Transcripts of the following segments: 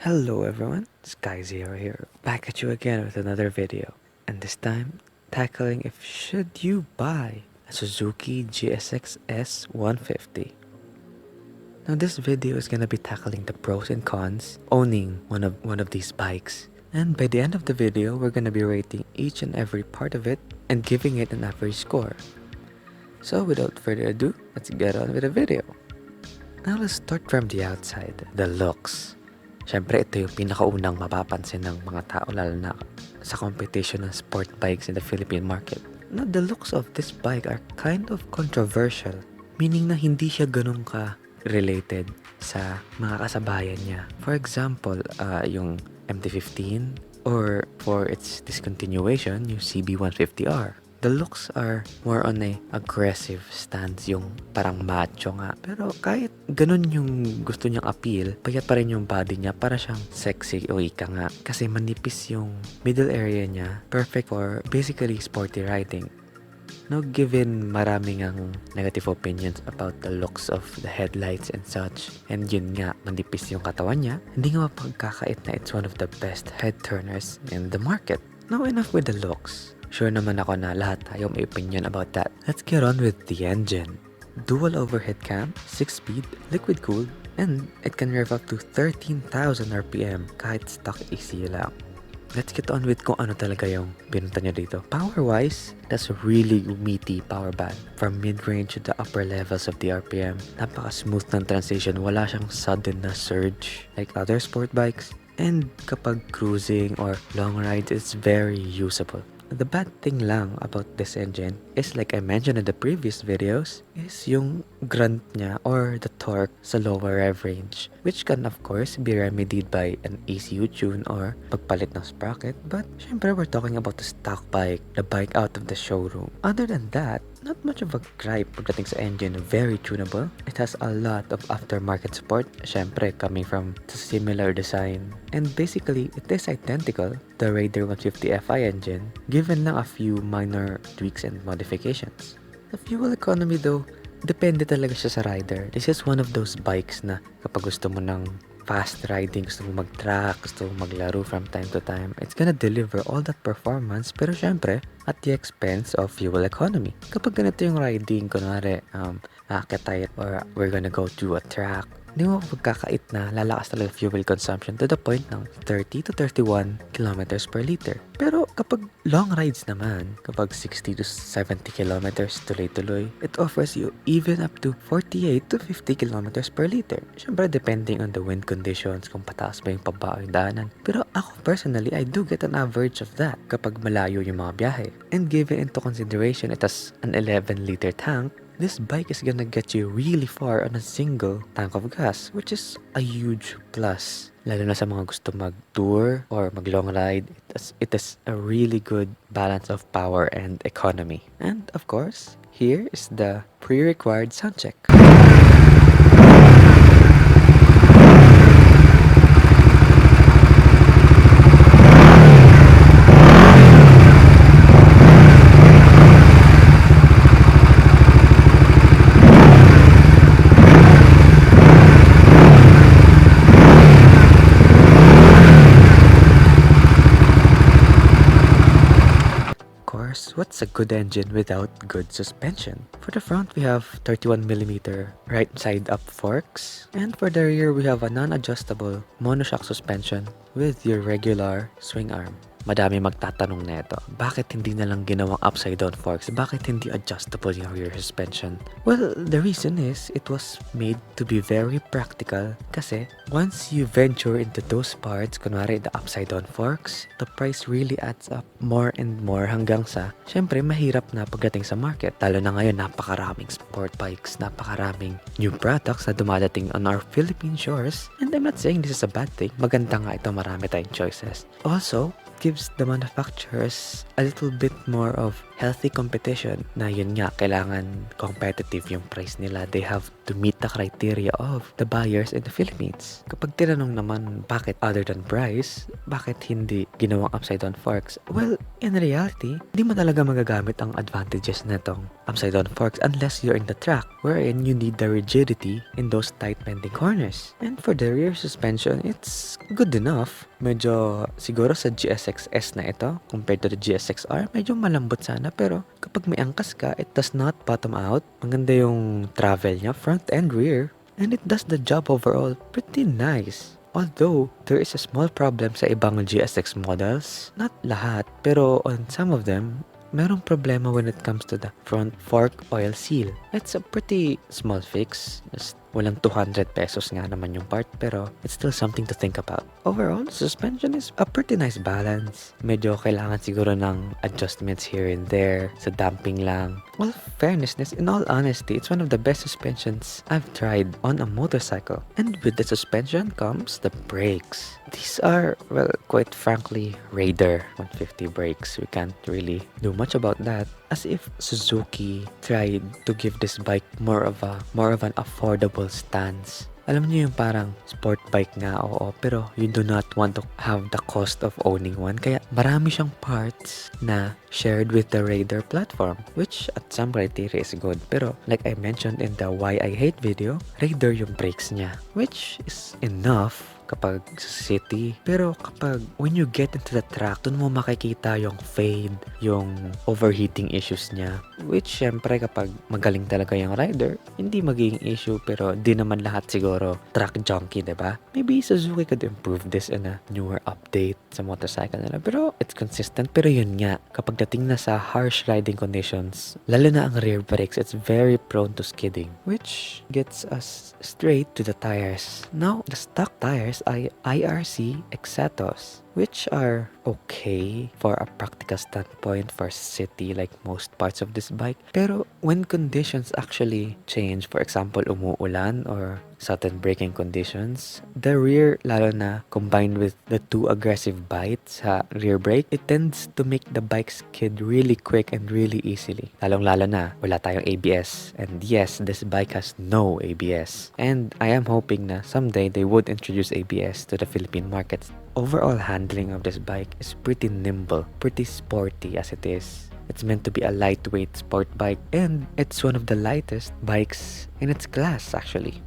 Hello everyone, Sky0 here, back at you again with another video, and this time tackling if should you buy a Suzuki GSX S150. Now this video is gonna be tackling the pros and cons owning one of these bikes, and by the end of the video we're gonna be rating each and every part of it and giving it an average score. So without further ado, let's get on with the video. Now let's start from the outside, the looks. Siyempre, ito yung pinakaunang mapapansin ng mga tao lalo na sa competition ng sport bikes in the Philippine market. Now, the looks of this bike are kind of controversial, meaning na hindi siya ganun ka related sa mga kasabayan niya. For example, yung MT-15 or for its discontinuation, yung CB150R. The looks are more on a aggressive stance, yung parang macho nga. Pero kahit ganun yung gusto niyang appeal, payat pa rin yung body niya para siyang sexy o ika nga. Kasi manipis yung middle area niya, perfect for basically sporty riding. Now, given maraming ang negative opinions about the looks of the headlights and such, and yun nga, manipis yung katawan niya, hindi nga mapagkakait na it's one of the best head turners in the market. Now, enough with the looks. Sure naman ako na lahat tayo may opinion about that. Let's get on with the engine. Dual overhead cam, 6-speed, liquid cooled, and it can rev up to 13,000 RPM kahit stock AC lang. Let's get on with kung ano talaga yung binunta niya dito. Power-wise, that's a really meaty power band. From mid-range to the upper levels of the RPM, napaka-smooth ng transition. Wala siyang sudden na surge like other sport bikes. And kapag cruising or long rides, it's very usable. The bad thing lang about this engine is, like I mentioned in the previous videos, is yung grunt niya or the torque sa lower rev range, which can of course be remedied by an ECU tune or pagpalit ng sprocket. But syempre we're talking about the stock bike, the bike out of the showroom. Other than that, not much of a gripe pagdating sa engine. Very tunable. It has a lot of aftermarket support, syempre coming from the similar design. And basically, it is identical the Raider 150 Fi engine, given lang a few minor tweaks and modifications. The fuel economy though, depende talaga siya sa rider. This is one of those bikes na kapag gusto mo ng fast riding, gusto mo mag-track, gusto mo maglaro from time to time, it's gonna deliver all that performance, pero syempre, at the expense of fuel economy. Kapag ganito yung riding, kunwari, aakyat tayo or we're gonna go to a track, hindi mo pagkakait na lalakas talaga fuel consumption to the point ng 30 to 31 kilometers per liter. Pero kapag long rides naman, kapag 60 to 70 kilometers tuloy-tuloy, it offers you even up to 48 to 50 kilometers per liter. Siyempre, depending on the wind conditions, kung pataas ba yung pababa yung daanan. Pero ako personally, I do get an average of that kapag malayo yung mga biyahe. And given into consideration, it has an 11-liter tank, this bike is gonna get you really far on a single tank of gas, which is a huge plus. Lalo na sa mga gusto mag-tour or mag-long ride, it is a really good balance of power and economy. And of course, here is the pre-required sound check. What's a good engine without good suspension? For the front, we have 31mm right side up forks, and for the rear, we have a non-adjustable monoshock suspension with your regular swing arm. Madami magtatanong na ito, bakit hindi na lang ginawang upside down forks? Bakit hindi adjustable yung rear suspension? Well, the reason is it was made to be very practical kasi once you venture into those parts, kunwari the upside down forks, the price really adds up more and more hanggang sa, syempre mahirap na pagdating sa market. Lalo na ngayon, napakaraming sport bikes, napakaraming new products na dumadating on our Philippine shores. And I'm not saying this is a bad thing. Maganda nga ito, marami tayong choices. Also, gives the manufacturers a little bit more of healthy competition na yun nga, kailangan competitive yung price nila. They have to meet the criteria of the buyers in the Philippines. Kapag tinanong naman bakit other than price, bakit hindi ginawang upside down forks? Well, in reality, hindi mo talaga magagamit ang advantages na itong upside down forks unless you're in the track, wherein you need the rigidity in those tight bending corners. And for the rear suspension, it's good enough. Medyo siguro sa GSX S na ito compared to the GSX R, medyo malambot sana, pero kapag may angkas ka, it does not bottom out. Maganda yung travel niya, front and rear, and it does the job overall pretty nice. Although, there is a small problem sa ibang GSX models. Not lahat, pero on some of them, merong problema when it comes to the front fork oil seal. It's a pretty small fix. Just walang 200 pesos nga naman yung part, pero it's still something to think about. Overall, suspension is a pretty nice balance. Medyo kailangan siguro ng adjustments here and there, sa damping lang. Well, fairnessness, in all honesty, it's one of the best suspensions I've tried on a motorcycle. And with the suspension comes the brakes. These are, well, quite frankly, Raider 150 brakes. We can't really do much about that. As if Suzuki tried to give this bike more of an affordable stance. Alam niyo yung parang sport bike nga, oo, pero you do not want to have the cost of owning one. Kaya marami siyang parts na shared with the Raider platform, which at some criteria is good. Pero like I mentioned in the Why I Hate video, Raider yung brakes niya, which is enough kapag sa city. Pero kapag when you get into the track, dun mo makikita yung fade, yung overheating issues niya. Which syempre kapag magaling talaga yung rider, hindi magiging issue, pero di naman lahat siguro track junkie, diba? Maybe Suzuki could improve this in a newer update sa motorcycle nila. Pero it's consistent. Pero yun nga, kapag dating na sa harsh riding conditions, lalo na ang rear brakes, it's very prone to skidding. Which gets us straight to the tires. Now, the stock tires are IRC Exetos, which are okay for a practical standpoint for city like most parts of this bike. Pero when conditions actually change, for example, umuulan or sudden braking conditions, the rear, lalo na combined with the too aggressive bite sa rear brake, it tends to make the bike skid really quick and really easily. Lalong-lalo na, wala tayong ABS. And yes, this bike has no ABS. And I am hoping na someday they would introduce ABS to the Philippine markets. Overall handling of this bike is pretty nimble, pretty sporty as it is. It's meant to be a lightweight sport bike, and it's one of the lightest bikes in its class actually.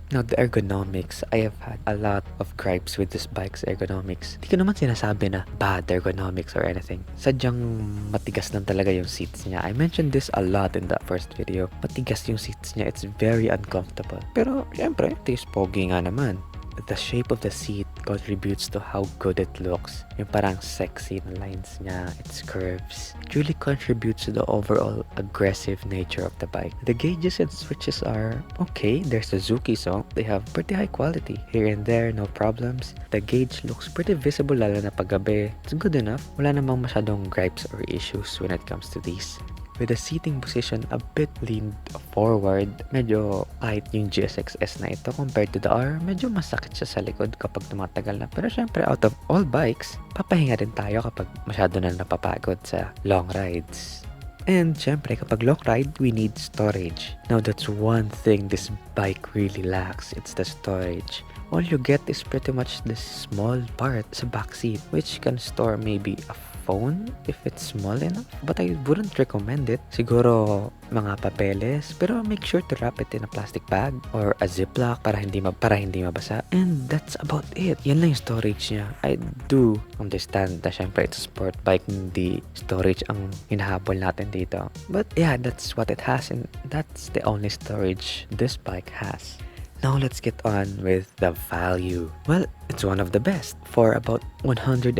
Now, the ergonomics, I have had a lot of gripes with this bike's ergonomics. Hindi ko naman sinasabi na bad ergonomics or anything. Sadyang matigas lang talaga yung seats niya. I mentioned this a lot in the first video. Matigas yung seats niya. It's very uncomfortable. Pero, syempre, taste pogi nga naman. The shape of the seat contributes to how good it looks. Yung parang sexy na lines niya, its curves. It really contributes to the overall aggressive nature of the bike. The gauges and switches are okay. They're Suzuki, so they have pretty high quality. Here and there, no problems. The gauge looks pretty visible lalo na paggabi. It's good enough. Wala namang masyadong gripes or issues when it comes to these. With the seating position a bit leaned forward, medyo tight yung GSX S na ito compared to the R. Medyo masakit siya sa likod kapag tumatagal na. Pero syempre, out of all bikes, papahinga din tayo kapag masyado na napapagod sa long rides. And syempre, kapag long ride, we need storage. Now, that's one thing this bike really lacks. It's the storage. All you get is pretty much this small part sa backseat, which can store maybe a phone if it's small enough, but I wouldn't recommend it. Siguro mga papeles, pero make sure to wrap it in a plastic bag or a ziplock para hindi mabasa. And that's about it. Yan lang yung storage niya. I do understand na syempre it's a sport bike, hindi storage ang hinahabol natin dito. But yeah, that's what it has, and that's the only storage this bike has. Now let's get on with the value. Well, it's one of the best. For about 113,000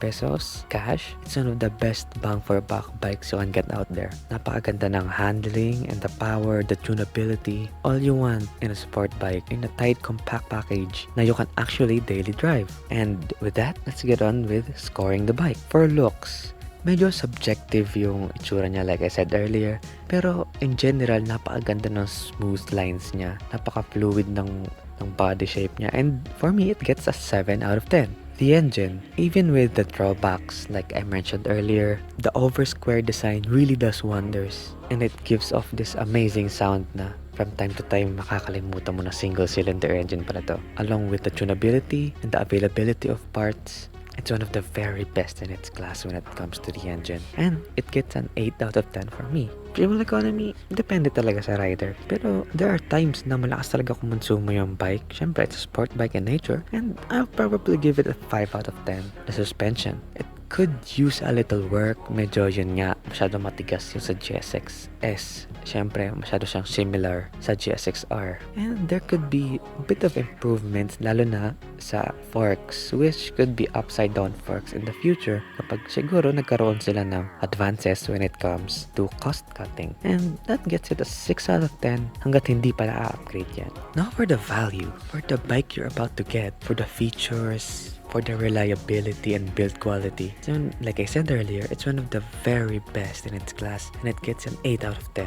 pesos cash, it's one of the best bang for buck bikes you can get out there. Napakaganda ng handling and the power, the tunability. All you want in a sport bike in a tight compact package na you can actually daily drive. And with that, let's get on with scoring the bike. For looks, medyo subjective yung itsura niya like I said earlier. Pero in general, napakaganda ng smooth lines niya. Napaka-fluid ng body shape niya. And for me, it gets a 7 out of 10. The engine, even with the drawbacks like I mentioned earlier, the over-square design really does wonders, and it gives off this amazing sound na from time to time makakalimutan mo na single-cylinder engine pala to. Along with the tunability and the availability of parts, it's one of the very best in its class when it comes to the engine. And it gets an 8 out of 10 for me. Fuel economy, depende talaga sa rider. Pero there are times na malakas talaga kumonsumo yung bike. Syempre, it's a sport bike in nature. And I'll probably give it a 5 out of 10. The suspension, it could use a little work. Medyo yun nga, masyado matigas yung sa GSX S. Syempre, masyado siyang similar sa GSX R. And there could be a bit of improvements, lalo na sa forks, which could be upside down forks in the future kapag siguro nagkaroon sila ng advances when it comes to cost cutting. And that gets it a 6 out of 10 hanggat hindi pala upgrade yan. Now for the value, for the bike you're about to get, for the features, for the reliability and build quality. So, like I said earlier, it's one of the very best in its class, and it gets an 8 out of 10.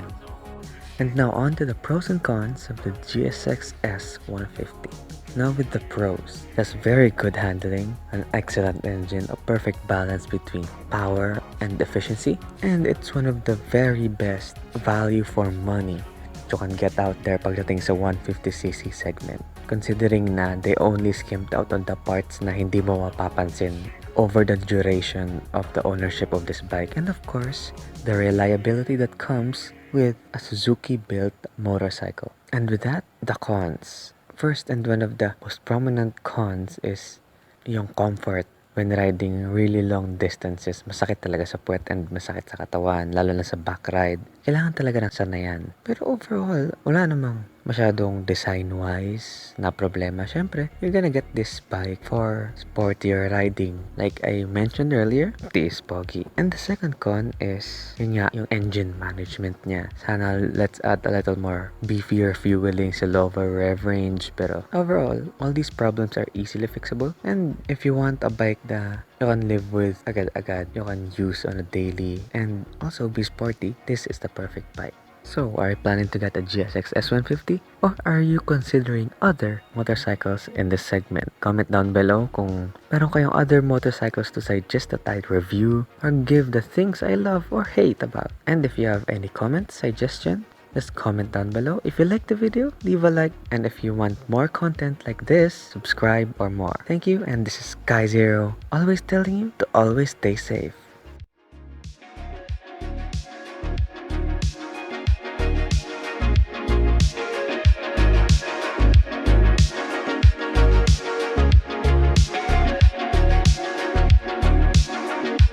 And now on to the pros and cons of the GSX S150. Now with the pros, it has very good handling, an excellent engine, a perfect balance between power and efficiency, and it's one of the very best value for money you can get out there pagdating sa 150cc segment. Considering na they only skimped out on the parts na hindi mo mapapansin over the duration of the ownership of this bike, and of course, the reliability that comes with a Suzuki-built motorcycle. And with that, the cons. First, and one of the most prominent cons is yung comfort when riding really long distances. Masakit talaga sa puwet and masakit sa katawan, lalo na sa back ride. Kailangan talaga ng sanayan. Pero overall, wala namang masyadong design-wise na problema. Syempre, you're gonna get this bike for sportier riding. Like I mentioned earlier, it is pogi. And the second con is, yun nga, yung engine management niya. Sana let's add a little more beefier fueling sa lower rev range. Pero overall, all these problems are easily fixable. And if you want a bike that you can live with agad-agad, you can use on a daily, and also be sporty, this is the perfect bike. So, are you planning to get a GSX S150? Or are you considering other motorcycles in this segment? Comment down below kung meron kayong other motorcycles to suggest that I'd review or give the things I love or hate about. And if you have any comments, suggestion, just comment down below. If you like the video, leave a like. And if you want more content like this, subscribe or more. Thank you, and this is Sky Zero, always telling you to always stay safe.